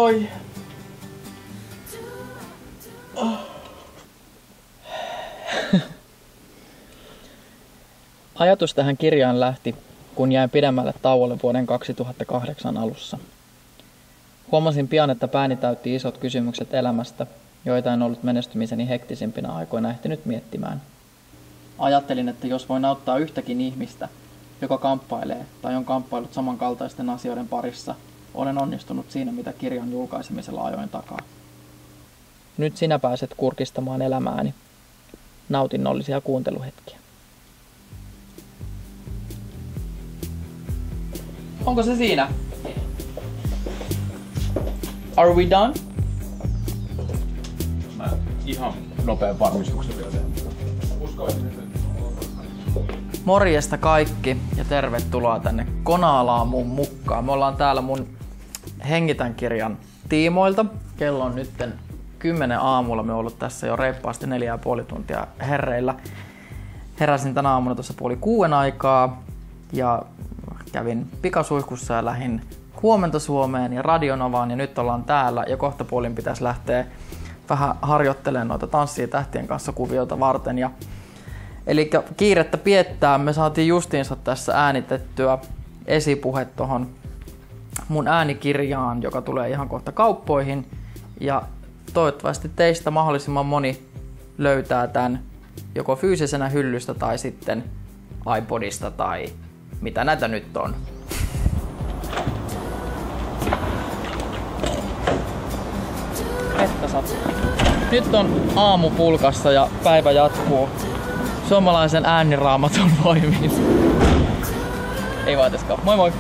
Oi. Ajatus tähän kirjaan lähti, kun jäin pidemmälle tauolle vuoden 2008 alussa. Huomasin pian, että pääni täytti isot kysymykset elämästä, joita en ollut menestymisen hektisimpinä aikoina ehtinyt miettimään. Ajattelin, että jos voin auttaa yhtäkin ihmistä, joka kamppailee tai on kamppailut samankaltaisten asioiden parissa, olen onnistunut siinä, mitä kirjan julkaisemisella ajoin takaa. Nyt sinä pääset kurkistamaan elämääni. Nautinnollisia kuunteluhetkiä. Onko se siinä? Are we done? Mä ihan nopean varmistuksen vielä teen. Morjesta kaikki ja tervetuloa tänne Konaalaamuun mukaan. Me ollaan täällä mun Hengitän kirjan tiimoilta. Kello on nytten 10 aamulla. Me oon ollut tässä jo reippaasti 4,5 tuntia herreillä. Heräsin tänä aamuna tuossa 5:30 aikaa ja kävin pikasuihkussa ja lähdin Huomenta Suomeen ja Radionovaan ja nyt ollaan täällä ja kohtapuolin pitäisi lähteä vähän harjoittelemaan noita Tanssii tähtien kanssa -kuviota varten. Eli kiirettä piettää, me saatiin justiinsa tässä äänitettyä esipuhe tohon mun äänikirjaan, joka tulee ihan kohta kauppoihin. Ja toivottavasti teistä mahdollisimman moni löytää tän joko fyysisenä hyllystä tai sitten iPodista tai mitä näitä nyt on. Että sattuu. Nyt on aamupulkassa ja päivä jatkuu suomalaisen ääniraamatun voimin. Ei vaateskaan. Moi moi!